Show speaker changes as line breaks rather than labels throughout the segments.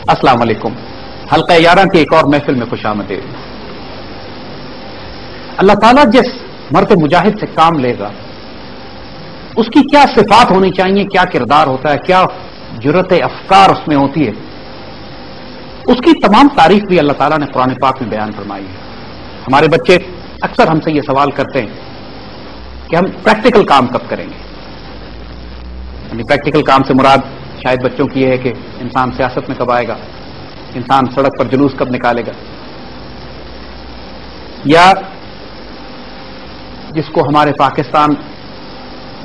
السلام علیکم. حلقہ 11 کی ایک اور محفل میں خوش آمدید. اللہ تعالیٰ جس مرد مجاہد سے کام لے گا اس کی کیا صفات ہونی چاہیے, کیا کردار ہوتا ہے, کیا جرأت افکار اس میں ہوتی ہے, اس کی تمام تعریف بھی اللہ تعالیٰ نے قرآن پاک میں بیان فرمائی ہے. ہمارے بچے اکثر ہم سے یہ سوال کرتے ہیں کہ ہم پریکٹیکل کام کب کریں گے. یعنی پریکٹیکل کام سے مراد شاید بچوں کی یہ ہے کہ انسان سیاست میں کب آئے گا, انسان سڑک پر جلوس کب نکالے گا, یا جس کو ہمارے پاکستان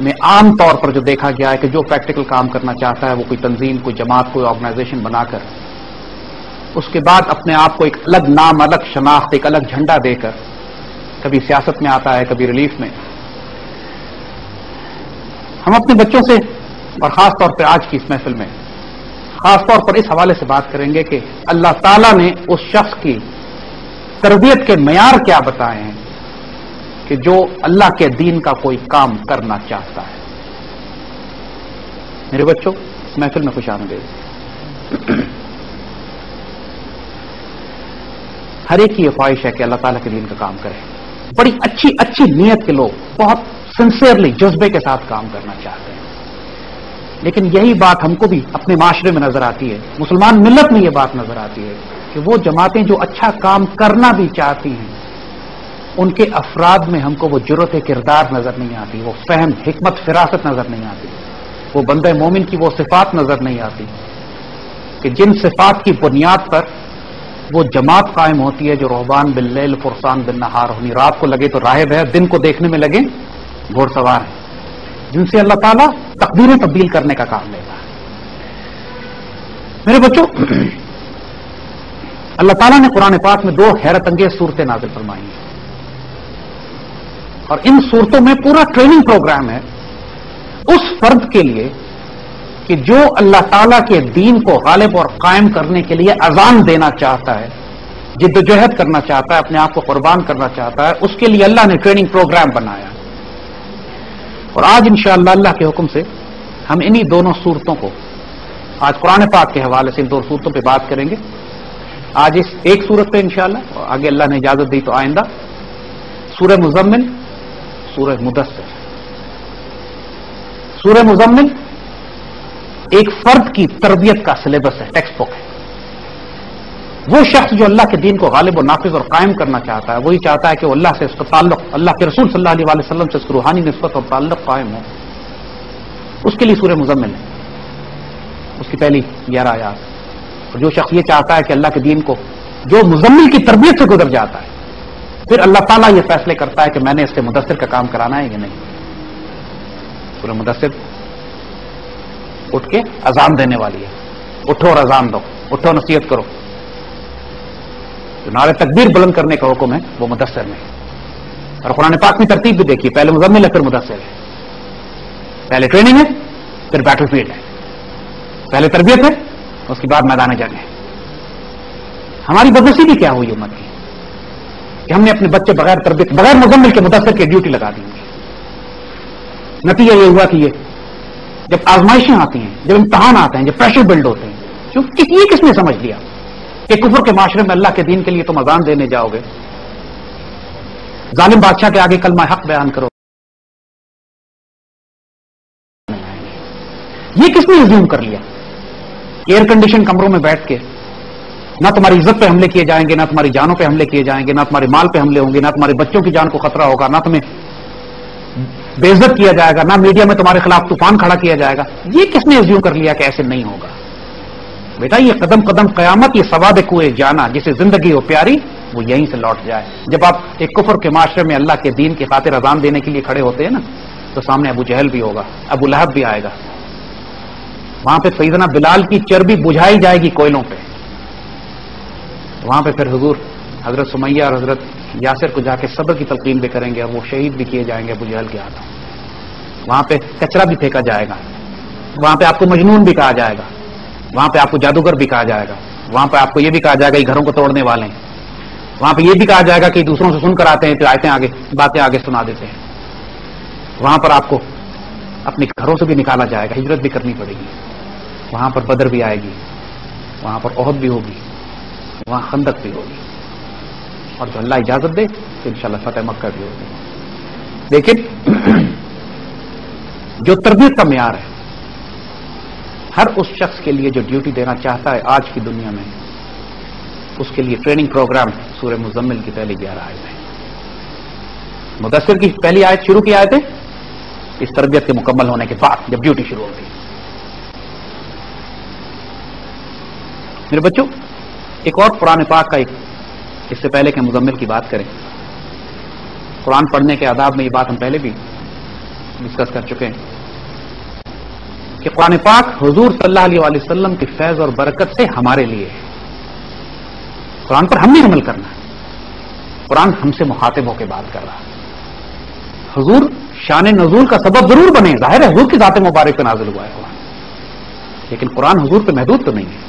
میں عام طور پر جو دیکھا گیا ہے کہ جو پریکٹیکل کام کرنا چاہتا ہے وہ کوئی تنظیم, کوئی جماعت, کوئی آرگنائزیشن بنا کر اس کے بعد اپنے آپ کو ایک الگ نام, الگ شناخت, ایک الگ جھنڈا دے کر کبھی سیاست میں آتا ہے, کبھی ریلیف میں. ہم اپنے بچوں سے اور خاص طور پہ آج کی اس محفل میں خاص طور پر اس حوالے سے بات کریں گے کہ اللہ تعالیٰ نے اس شخص کی تربیت کے معیار کیا بتائے ہیں کہ جو اللہ کے دین کا کوئی کام کرنا چاہتا ہے. میرے بچوں, اس محفل میں خوش آمدید. ہر ایک کی یہ خواہش ہے کہ اللہ تعالیٰ کے دین کا کام کرے. بڑی اچھی اچھی نیت کے لوگ بہت سنسیئرلی, جذبے کے ساتھ کام کرنا چاہتے ہیں. لیکن یہی بات ہم کو بھی اپنے معاشرے میں نظر آتی ہے, مسلمان ملت میں یہ بات نظر آتی ہے کہ وہ جماعتیں جو اچھا کام کرنا بھی چاہتی ہیں ان کے افراد میں ہم کو وہ جرأت کردار نظر نہیں آتی, وہ فہم, حکمت, فراست نظر نہیں آتی, وہ بندہ مومن کی وہ صفات نظر نہیں آتی کہ جن صفات کی بنیاد پر وہ جماعت قائم ہوتی ہے جو رہبان باللیل فرسان بالنہار ہونی, رات کو لگے تو راہب ہے, دن کو دیکھنے میں لگے گھوڑ سوار ہے, جن سے اللہ تعالیٰ تقدیریں تبدیل کرنے کا کام لیتا ہے. میرے بچوں, اللہ تعالیٰ نے قرآن پاک میں 2 حیرت انگیز صورتیں نازل فرمائی ہیں اور ان صورتوں میں پورا ٹریننگ پروگرام ہے اس فرد کے لیے کہ جو اللہ تعالیٰ کے دین کو غالب اور قائم کرنے کے لیے اذان دینا چاہتا ہے, جدوجہد کرنا چاہتا ہے, اپنے آپ کو قربان کرنا چاہتا ہے. اس کے لیے اللہ نے ٹریننگ پروگرام بنایا. اور آج انشاءاللہ اللہ کے حکم سے ہم انہی دونوں صورتوں کو آج قرآن پاک کے حوالے سے ان 2 صورتوں پہ بات کریں گے. آج اس ایک صورت پہ انشاءاللہ, اور آگے اللہ نے اجازت دی تو آئندہ سورہ مزمل, سورہ مدثر. سورہ مزمل ایک فرد کی تربیت کا سلیبس ہے, ٹیکسٹ بک ہے. وہ شخص جو اللہ کے دین کو غالب و نافذ اور قائم کرنا چاہتا ہے, وہی چاہتا ہے کہ وہ اللہ سے اس کا تعلق, اللہ کے رسول صلی اللہ علیہ وسلم سے اس کی روحانی نسبت اور تعلق قائم ہو. اس کے لیے سورہ مزمل ہے, اس کی پہلی 11 آیات. اور جو شخص یہ چاہتا ہے کہ اللہ کے دین کو, جو مزمل کی تربیت سے گزر جاتا ہے, پھر اللہ تعالیٰ یہ فیصلے کرتا ہے کہ میں نے اس سے مدثر کا کام کرانا ہے یا نہیں. سورہ مدثر اٹھ کے اذان دینے والی ہے. اٹھو اور اذان دو, اٹھو نصیحت کرو. جو نعرہ تکبیر بلند کرنے کا حکم ہے وہ مدثر میں ہے. اور قرآن پاک میں ترتیب بھی دیکھیے, پہلے مزمل ہے, پھر مدثر ہے. پہلے ٹریننگ ہے, پھر بیٹل فیلڈ ہے. پہلے تربیت ہے, اس کے بعد میدان جنگ ہے. ہماری بدنصیبی کیا ہوئی امت کی کہ ہم نے اپنے بچے بغیر تربیت, بغیر مزمل کے مدثر کی ڈیوٹی لگا دی. نتیجہ یہ ہوا کہ یہ جب آزمائشیں آتی ہیں, جب امتحان آتے ہیں, جب پریشر بلڈ ہوتے ہیں, یہ کس نے سمجھ لیا کہ کفر کے معاشرے میں اللہ کے دین کے لیے تم اذان دینے جاؤ گے, ظالم بادشاہ کے آگے کلمہ حق بیان کرو. یہ کس نے ازیوم کر لیا کہ ایئر کنڈیشن کمروں میں بیٹھ کے نہ تمہاری عزت پہ حملے کیے جائیں گے, نہ تمہاری جانوں پہ حملے کیے جائیں گے, نہ تمہارے مال پہ حملے ہوں گے, نہ تمہارے بچوں کی جان کو خطرہ ہوگا, نہ تمہیں بے عزت کیا جائے گا, نہ میڈیا میں تمہارے خلاف طوفان کھڑا کیا جائے گا. یہ کس نے ازیوم کر لیا کہ ایسے نہیں ہوگا؟ بیٹا یہ قدم قدم قیامت, یہ سواد کوئے جانا, جسے زندگی ہو پیاری وہ یہیں سے لوٹ جائے. جب آپ ایک کفر کے معاشرے میں اللہ کے دین کی خاطر اذان دینے کے لیے کھڑے ہوتے ہیں نا, تو سامنے ابو جہل بھی ہوگا, ابو لہب بھی آئے گا. وہاں پہ سیدنا بلال کی چربی بجھائی جائے گی کوئلوں پہ. وہاں پہ پھر حضور حضرت سمیہ اور حضرت یاسر کو جا کے صبر کی تلقین بھی کریں گے, اور وہ شہید بھی کیے جائیں گے ابو جہل کے ہاتھوں. وہاں پہ کچرا بھی پھینکا جائے گا, وہاں پہ آپ کو مجنون بھی کہا جائے گا, وہاں پہ آپ کو جادوگر بھی کہا جائے گا, وہاں پہ آپ کو یہ بھی کہا جائے گا کہ گھروں کو توڑنے والے ہیں, وہاں پہ یہ بھی کہا جائے گا کہ دوسروں سے سن کر آتے ہیں تو آیتیں آگے, باتیں آگے سنا دیتے ہیں. وہاں پر آپ کو اپنے گھروں سے بھی نکالا جائے گا، ہجرت بھی کرنی پڑے گی، وہاں پر بدر بھی آئے گی، وہاں پر احد بھی ہوگی، وہاں خندق بھی ہوگی، اور جو اللہ اجازت دے تو انشاءاللہ فتح مکہ بھی ہوگی. لیکن جو تربیت کا معیار ہے، ہر اس شخص کے لیے جو ڈیوٹی دینا چاہتا ہے آج کی دنیا میں، اس کے لیے ٹریننگ پروگرام سورہ مزمل کی پہلی 11 آیتیں ہیں. مدثر کی پہلی آیت شروع کی آیتیں اس تربیت کے مکمل ہونے کے بعد جب ڈیوٹی شروع ہوتی ہے. میرے بچوں، ایک اور قرآن پاک کا اس سے پہلے کہ مزمل کی بات کریں، قرآن پڑھنے کے آداب میں یہ بات ہم پہلے بھی ڈسکس کر چکے ہیں کہ قرآن پاک حضور صلی اللہ علیہ وآلہ وسلم کی فیض اور برکت سے ہمارے لیے ہے. قرآن پر ہم نے عمل کرنا ہے. قرآن ہم سے مخاطب ہو کے بات کر رہا ہے. حضور شان نزول کا سبب ضرور بنے، ظاہر ہے حضور کی ذات مبارک پہ نازل ہوا ہے قرآن، لیکن قرآن حضور پہ محدود تو نہیں ہے.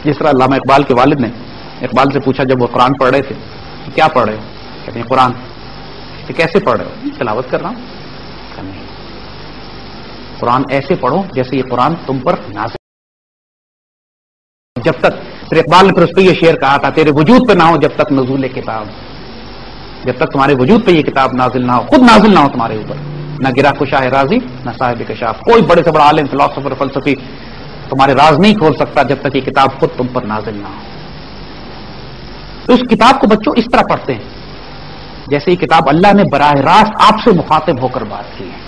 جس طرح علامہ اقبال کے والد نے اقبال سے پوچھا جب وہ قرآن پڑھ رہے تھے کہ کیا پڑھ رہے ہو؟ کہتے ہیں قرآن. کہ کیسے پڑھ رہے ہو؟ تلاوت کر رہا ہوں. نہیں، قرآن ایسے پڑھو جیسے یہ قرآن تم پر نازل. جب تک پھر اقبال نے پھر اس پہ یہ شعر کہا تھا، تیرے وجود پہ نہ ہو جب تک نزول کتاب، جب تک تمہارے وجود پہ یہ کتاب نازل نہ ہو، خود نازل نہ ہو تمہارے اوپر، نہ گرا کشاہ راضی نہ صاحب کشاف. کوئی بڑے سے بڑا عالم، فلاسفر، فلسفی تمہارے راز نہیں کھول سکتا جب تک یہ کتاب خود تم پر نازل نہ ہو. تو اس کتاب کو بچوں اس طرح پڑھتے ہیں جیسے یہ کتاب اللہ نے براہ راست آپ سے مخاطب ہو کر بات کی ہے.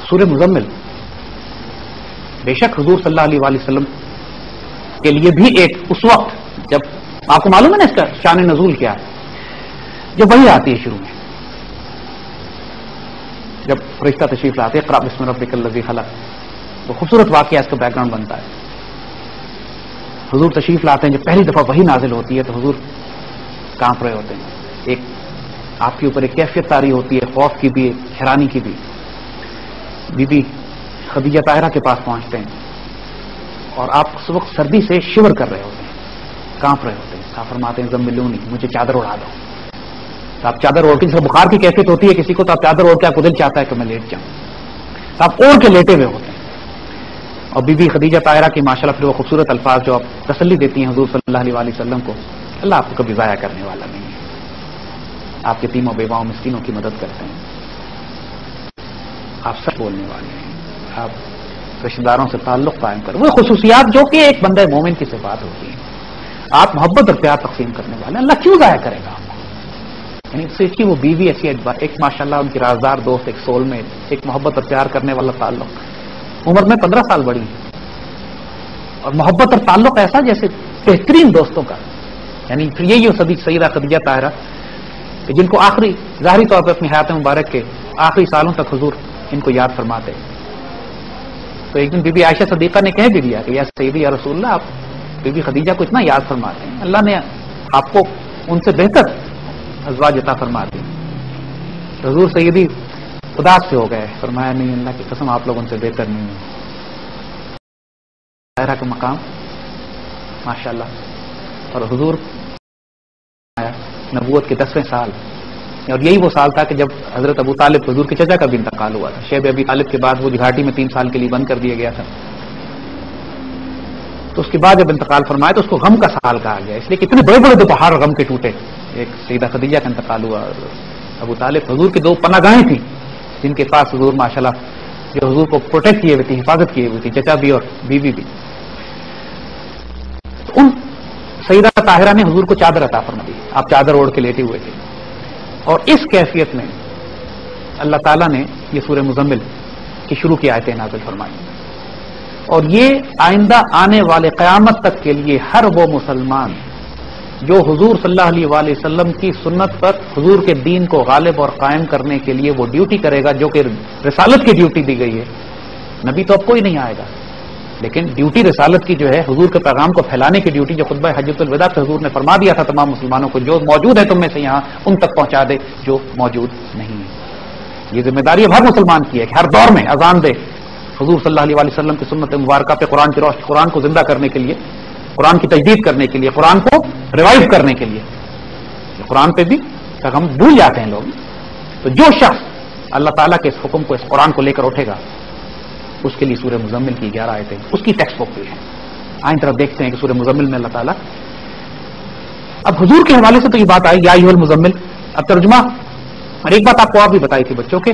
سورہ مزمل بے شک حضور صلی اللہ علیہ وآلہ وسلم کے لیے بھی ایک اس وقت جب آپ کو معلوم ہے نا اس کا شان نزول کیا ہے، جب وہی آتی ہے شروع میں، جب فرشتہ تشریف لاتے ہیں، اقرأ بسم ربک الذی خلق، وہ خوبصورت واقعہ اس کا بیک گراؤنڈ بنتا ہے. حضور تشریف لاتے ہیں، جب پہلی دفعہ وہی نازل ہوتی ہے تو حضور کانپ رہے ہوتے ہیں. ایک آپ کے اوپر ایک کیفیت طاری ہوتی ہے، خوف کی بھی، حیرانی کی بھی. بی بی خدیجہ طاہرہ کے پاس پہنچتے ہیں اور آپ اس وقت سردی سے شور کر رہے ہوتے ہیں، کانپ رہے ہوتے ہیں. آپ فرماتے ہیں زملونی، مجھے چادر اڑا دو. تو آپ چادر اوڑھ کے، جیسے بخار کی کیفیت ہوتی ہے کسی کو تو آپ چادر اوڑھ کے، آپ کو دل چاہتا ہے کہ میں لیٹ جاؤں، تو آپ اوڑھ کے لیٹے ہوئے ہوتے ہیں. اور بی بی خدیجہ طاہرہ کی ماشاءاللہ پھر وہ خوبصورت الفاظ جو آپ تسلی دیتی ہیں حضور صلی اللہ علیہ وآلہ وسلم کو، اللہ آپ کو کبھی ضائع کرنے والا نہیں ہے، آپ یتیموں بیواؤں مسکینوں کی مدد کرتے ہیں، آپ سچ بولنے والے ہیں، آپ رشتہ داروں سے تعلق قائم کریں. وہ خصوصیات جو کہ ایک بندہ مومن کی صفات ہوتی ہیں. آپ محبت اور پیار تقسیم کرنے والے، اللہ کیوں ضائع کرے گا آپ کو؟ یعنی اس کی وہ بیوی ایسی ایک ماشاءاللہ ان کی رازدار دوست، ایک سول میٹ، ایک محبت اور پیار کرنے والا تعلق، عمر میں 15 سال بڑی اور محبت اور تعلق ایسا جیسے بہترین دوستوں کا. یعنی پھر یہی صدیق سیدہ خدیجہ طاہرہ جن کو آخری ظاہری طور پہ اپنی حیات مبارک کے آخری سالوں تک حضور ان کو یاد فرماتے. تو ایک دن بی بی عائشہ صدیقہ نے کہہ بھی دیا کہ یا سیدی یا رسول اللہ، آپ بی بی خدیجہ کو اتنا یاد فرماتے ہیں، اللہ نے آپ کو ان سے بہتر ازواج عطا فرما دی. حضور سیدی اداس سے ہو گئے، فرمایا نہیں، اللہ کی قسم آپ لوگ ان سے بہتر نہیں ہیں. طاہرہ کا مقام ماشاءاللہ. اور حضور آیا نبوت کے 10ویں سال، اور یہی وہ سال تھا کہ جب حضرت ابو طالب حضور کے چچا کا بھی انتقال ہوا تھا. شیب ابی طالب کے بعد وہ گھاٹی میں 3 سال کے لیے بند کر دیا گیا تھا. تو اس کے بعد جب انتقال فرمایا تو اس کو غم کا سال کہا گیا، اس لیے کہ اتنے بڑے بڑے دو پہاڑ غم کے ٹوٹے. ایک سیدہ خدیجہ کا انتقال ہوا، اور ابو طالب حضور کی 2 پناہ گاہیں تھیں جن کے پاس حضور ماشاءاللہ جو حضور کو پروٹیکٹ کیے ہوئے تھی، حفاظت کیے ہوئی تھی، چچا بھی اور بیوی بھی. ان سیدہ طاہرہ نے حضور کو چادر عطا فرما دی، آپ چادر اوڑھ کے لیٹے ہوئے تھے. اور اس کیفیت میں اللہ تعالیٰ نے یہ سورہ مزمل کی شروع کی آیتیں نازل فرمائی. اور یہ آئندہ آنے والے قیامت تک کے لیے ہر وہ مسلمان جو حضور صلی اللہ علیہ وآلہ وسلم کی سنت پر حضور کے دین کو غالب اور قائم کرنے کے لیے وہ ڈیوٹی کرے گا جو کہ رسالت کی ڈیوٹی دی گئی ہے. نبی تو اب کوئی نہیں آئے گا، لیکن ڈیوٹی رسالت کی جو ہے حضور کے پیغام کو پھیلانے کی ڈیوٹی جو خطبہ حجۃ الوداع پہ حضور نے فرما دیا تھا تمام مسلمانوں کو، جو موجود ہے تم میں سے یہاں ان تک پہنچا دے جو موجود نہیں ہے. یہ ذمہ داری اب ہر مسلمان کی ہے کہ ہر دور میں اذان دے حضور صلی اللہ علیہ وسلم کی سنت مبارکہ پہ قرآن کی روشنی، قرآن کو زندہ کرنے کے لیے، قرآن کی تجدید کرنے کے لیے، قرآن کو ریوائو کرنے کے لیے. قرآن پہ بھی کا غم بھول جاتے ہیں لوگ. تو جو شخص اللہ تعالیٰ کے اس حکم کو، اس قرآن کو لے کر اٹھے گا، اس کے لیے سورہ مزمل کی 11 آیتیں اس کی ٹیکسٹ بک بھی ہے. آئیں طرف دیکھتے ہیں کہ سورہ مزمل میں اللہ تعالیٰ، اب حضور کے حوالے سے تو یہ بات آئی یا ایھا المزمل. اب ترجمہ، اور ایک بات آپ کو اور بھی بتائی تھی بچوں کے،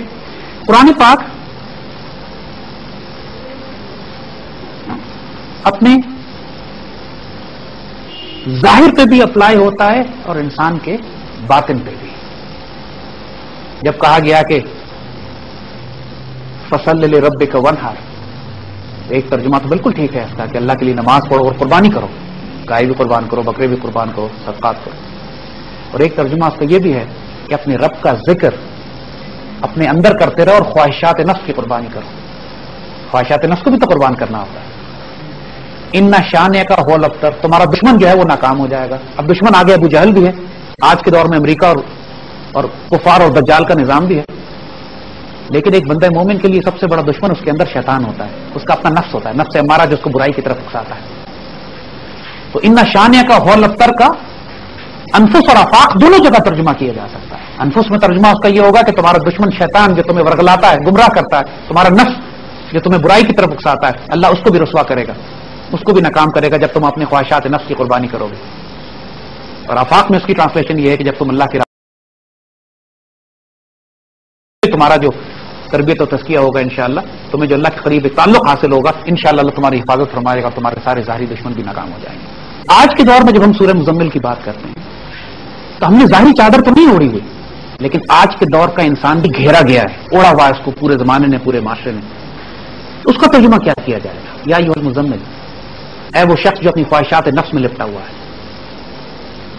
قرآن پاک اپنے ظاہر پہ بھی اپلائی ہوتا ہے اور انسان کے باطن پہ بھی. جب کہا گیا کہ فصل لربک وانحر، ایک ترجمہ تو بالکل ٹھیک ہے اس کا کہ اللہ کے لیے نماز پڑھو اور قربانی کرو، گائے بھی قربان کرو، بکرے بھی قربان کرو، صدقات کرو. اور ایک ترجمہ اس کا یہ بھی ہے کہ اپنے رب کا ذکر اپنے اندر کرتے رہو اور خواہشات نفس کی قربانی کرو. خواہشات نفس کو بھی تو قربان کرنا ہوتا ہے. ان شانیہ کا ہول ابتر، تمہارا دشمن جو ہے وہ ناکام ہو جائے گا. اب دشمن آگے ابو جہل بھی ہے، آج کے دور میں امریکہ اور کفار اور دجال کا نظام بھی ہے. لیکن ایک بندہ مومن کے لیے سب سے بڑا دشمن اس کے اندر شیطان ہوتا ہے، اس کا اپنا نفس ہوتا ہے، نفس امارہ جو اس کو برائی کی طرف اکساتا ہے. تو ان شانیہ کا ہول ابتر کا انفس اور آفاق دونوں جگہ ترجمہ کیا جا سکتا ہے. انفس میں ترجمہ اس کا یہ ہوگا کہ تمہارا دشمن شیطان جو تمہیں ورگلاتا ہے، گمراہ کرتا ہے، تمہارا نفس جو تمہیں برائی کی طرف اکساتا ہے، اللہ اس کو بھی رسوا کرے گا، اس کو بھی ناکام کرے گا جب تم اپنے خواہشات نفس کی قربانی کرو گے. اور آفاق میں اس کی ٹرانسلیشن یہ ہے کہ جب تم اللہ کی راہ، تمہارا جو تربیت و تزکیہ ہوگا انشاءاللہ، تمہیں جو اللہ کے قریب ایک تعلق حاصل ہوگا، انشاءاللہ اللہ تمہاری حفاظت فرمائے گا، تمہارے سارے ظاہری دشمن بھی ناکام ہو جائیں گے. آج کے دور میں جب ہم سورہ مزمل کی بات کرتے ہیں تو ہم نے ظاہری چادر تو نہیں اوڑی ہوئی، لیکن آج کے دور کا انسان بھی گھیرا گیا ہے، اوڑا ہوا ہے اس کو پورے زمانے نے، پورے معاشرے نے. اس کا ترجمہ کیا کیا جائے گا؟ یا ایھا المزمل، اے وہ شخص جو اپنی خواہشات نفس میں لپٹا ہوا ہے.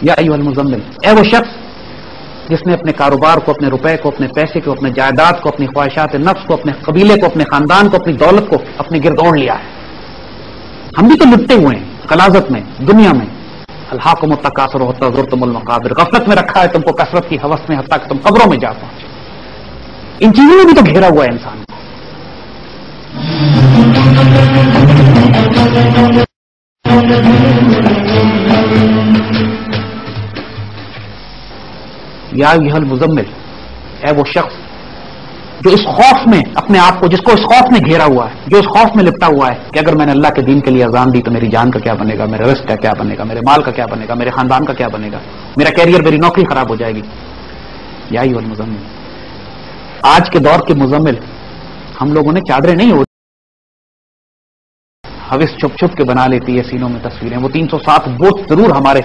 یا ایھا المزمل، اے وہ شخص جس نے اپنے کاروبار کو، اپنے روپے کو، اپنے پیسے کو، اپنے جائیداد کو، اپنی خواہشات نفس کو، اپنے قبیلے کو، اپنے خاندان کو، اپنی دولت کو اپنے گرد اوڑھ لیا ہے. ہم بھی تو لپٹے ہوئے ہیں غلاظت میں، دنیا میں. الہاکم التکاثر حتی زرتم المقابر، غفلت میں رکھا ہے تم کو کثرت کی ہوس نے، حتیٰ کہ تم قبروں میں جا پہنچے. ان چیزوں میں بھی تو گھیرا ہوا ہے انسان کو. یا ایھا المزمل، اے وہ شخص جو اس خوف میں اپنے آپ کو، جس کو اس خوف نے گھیرا ہوا ہے، جو اس خوف میں لپٹا ہوا ہے کہ اگر میں نے اللہ کے دین کے لیے اذان دی تو میری جان کا کیا بنے گا، میرے رزق کا کیا بنے گا، میرے مال کا کیا بنے گا، میرے خاندان کا کیا بنے گا، میرا کیریئر، میری نوکری خراب ہو جائے گی. یا ایھا المزمل، آج کے دور کے مزمل ہم لوگوں نے چادریں نہیں ہوتی، حوث چھپ چھپ کے بنا لیتی ہے سینوں میں تصویریں. وہ 307 بت ضرور ہمارے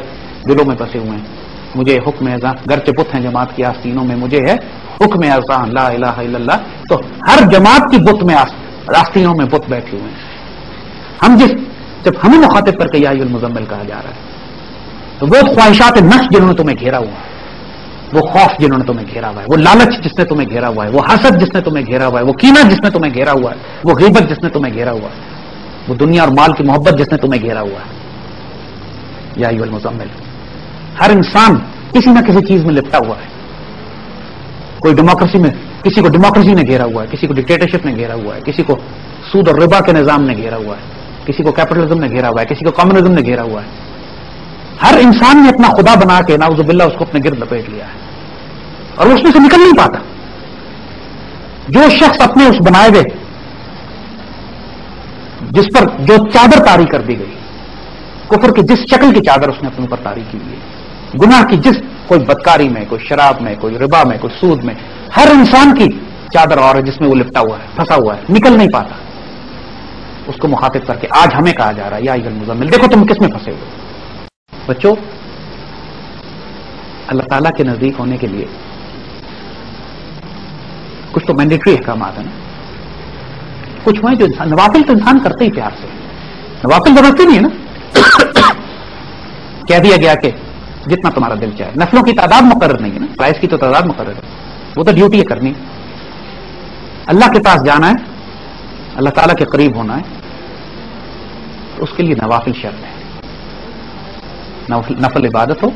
دلوں میں بسے ہوئے ہیں. مجھے حکم اذاں، گرچہ بت ہیں جماعت کی آستینوں میں، مجھے ہے حکم اذاں لا الہ الا اللہ. تو ہر جماعت کی بت میں آستینوں میں بت بیٹھے ہوئے ہیں. ہم جب ہمیں مخاطب کر کے یا ایھا المزمل کہا جا رہا ہے تو وہ خواہشات نفس جنہوں نے تمہیں گھیرا ہوا ہے، وہ خوف جنہوں نے تمہیں گھیرا ہوا ہے، وہ لالچ جس نے تمہیں گھیرا ہوا ہے، وہ حسد جس نے تمہیں گھیرا ہوا ہے، وہ کینہ جس نے تمہیں گھیرا ہوا ہے، وہ غیبت جس نے تمہیں گھیرا ہوا ہے، وہ دنیا اور مال کی محبت جس نے تمہیں گھیرا ہوا ہے. یا ایھا المزمل، ہر انسان کسی نہ کسی چیز میں لپٹا ہوا ہے. کوئی ڈیموکریسی میں، کسی کو ڈیموکریسی نے گھیرا ہوا ہے، کسی کو ڈکٹیٹرشپ نے گھیرا ہوا ہے، کسی کو سود اور ربا کے نظام نے گھیرا ہوا ہے، کسی کو کیپٹلزم نے گھیرا ہوا ہے، کسی کو کمیونزم نے گھیرا ہوا ہے. ہر انسان نے اپنا خدا بنا کے نعوذ باللہ اس کو اپنے گرد لپیٹ لیا ہے اور وہ اس میں سے نکل نہیں پاتا. جو شخص اپنے اس بنائے ہوئے، جس پر جو چادر طاری کر دی گئی، کفر کی جس شکل کی چادر اس نے اپنے اوپر طاری کی ہوئی ہے، گناہ کی جس، کوئی بدکاری میں، کوئی شراب میں، کوئی ربا میں، کوئی سود میں، ہر انسان کی چادر اور ہے جس میں وہ لپٹا ہوا ہے، پھنسا ہوا ہے، نکل نہیں پاتا. اس کو مخاطب کر کے آج ہمیں کہا جا رہا ہے یا ایھا المزمل، دیکھو تم کس میں پھنسے ہوئے. بچوں، اللہ تعالیٰ کے نزدیک ہونے کے لیے کچھ تو مینڈیٹری احکامات ہیں نا، کچھ ہوئے جو انسان، نوافل تو انسان کرتے ہی پیار سے، نوافل زبردستی نہیں ہے نا. کہہ دیا گیا کہ جتنا تمہارا دل چاہے، نفلوں کی تعداد مقرر نہیں ہے نا، فرائض کی تو تعداد مقرر ہے، وہ تو ڈیوٹی ہے کرنی. اللہ کے پاس جانا ہے، اللہ تعالیٰ کے قریب ہونا ہے، تو اس کے لیے نوافل شرط ہے. نفل عبادت ہو،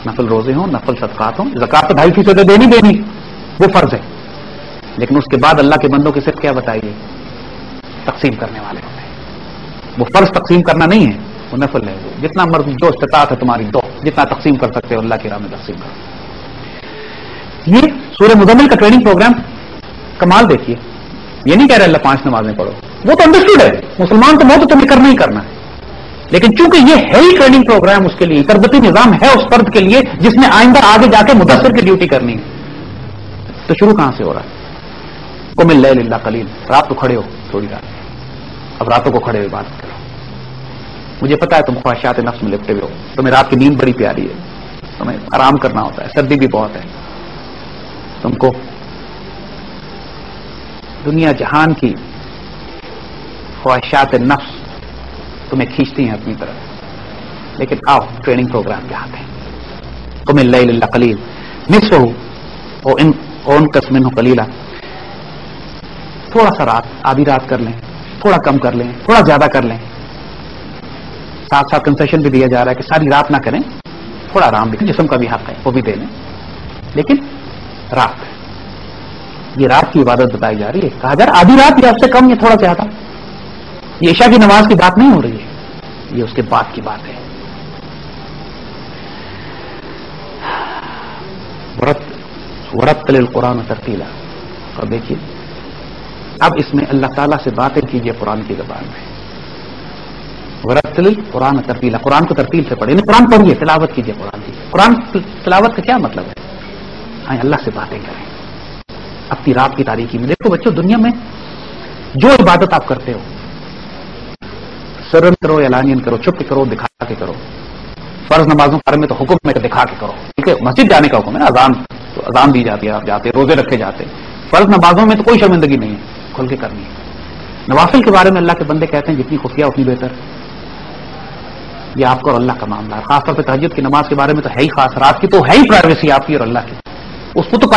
نفل روزے ہوں، نفل صدقات ہوں. زکات تو 2.5% دینی وہ فرض ہے، لیکن اس کے بعد اللہ کے بندوں کی صرف کیا بتائیے، تقسیم کرنے والے ہوتے ہیں. وہ فرض تقسیم کرنا نہیں ہے، وہ نفل ہے. وہ جتنا مرض جو استطاعت ہے تمہاری دو. جتنا تقسیم کر سکتے ہو اللہ کی راہ میں تقسیم کرو. یہ سورہ مزمل کا ٹریننگ پروگرام کمال دیکھیے. یہ نہیں کہہ رہے اللہ 5 نمازیں پڑھو, وہ تو انڈرسٹوڈ ہے, مسلمان تو تو تمہیں کرنا ہی کرنا ہے, لیکن چونکہ یہ ہے ہی ٹریننگ پروگرام, اس کے لیے تربیتی نظام ہے اس فرد کے لیے جس نے آئندہ آگے جا کے مدثر کی ڈیوٹی کرنی ہے, تو شروع کہاں سے ہو رہا ہے؟ قم اللیل الا قلیل, رات کو کھڑے ہو تھوڑی رات, اب راتوں کو کھڑے ہوئے بات کرو. مجھے پتا ہے تم خواہشات نفس میں لپٹے ہوئے ہو, تمہیں رات کی نیند بڑی پیاری ہے, تمہیں آرام کرنا ہوتا ہے, سردی بھی بہت ہے, تم کو دنیا جہان کی خواہشات نفس تمہیں کھینچتی ہیں اپنی طرف, لیکن آؤ ٹریننگ پروگرام کے ہاتھ ہے. قم اللیل الا قلیل نصفہ او انقص منہ قلیلا, تھوڑا سا رات, آدھی رات کر لیں, تھوڑا کم کر لیں, تھوڑا زیادہ کر لیں. ساتھ ساتھ کنسیشن بھی دیا جا رہا ہے کہ ساری رات نہ کریں, تھوڑا آرام بھی, جسم کا بھی حق ہے وہ بھی دے لیں, لیکن رات, یہ رات کی عبادت بتائی جا رہی ہے. کہا جا رہا آدھی رات یا اس سے کم یا تھوڑا زیادہ, یہ عشاء کی نماز کی بات نہیں ہو رہی ہے, یہ اس کے بعد کی بات ہے. ورتل القرآن ترتیلا, اور دیکھیے اب اس میں اللہ تعالیٰ سے باتیں کیجیے قرآن کی زبان میں. ورتل القرآن ترتیلا, قرآن کو ترتیل سے پڑھیں, قرآن پڑھیے, تلاوت کیجیے قرآن کی. قرآن تلاوت کا کیا مطلب ہے؟ آئیں اللہ سے باتیں کریں اپنی رات کی تاریکی میں. دیکھو بچوں, دنیا میں جو عبادت آپ کرتے ہو, سرن کرو, اعلانین کرو, چھپ کے کرو, دکھا کے کرو. فرض نمازوں کے بارے میں تو حکم ہے کہ دکھا کے کرو, ٹھیک ہے, مسجد جانے کا حکم ہے نا, اذان دی جاتی ہے, آپ جاتے, روزے رکھے جاتے. فرض نمازوں میں تو کوئی شرمندگی نہیں ہے, کھل کے کرنی ہے. نوافل کے بارے میں اللہ کے بندے کہتے ہیں جتنی خفیہ اتنی بہتر. یہ آپ کو اور اللہ کا معاملہ ہے. خاص طور پہ تہجد کی نماز کے بارے میں تو ہے ہی خاص, رات کی تو ہے ہی پرائیویسی آپ کی اور اللہ کی, اس کو تو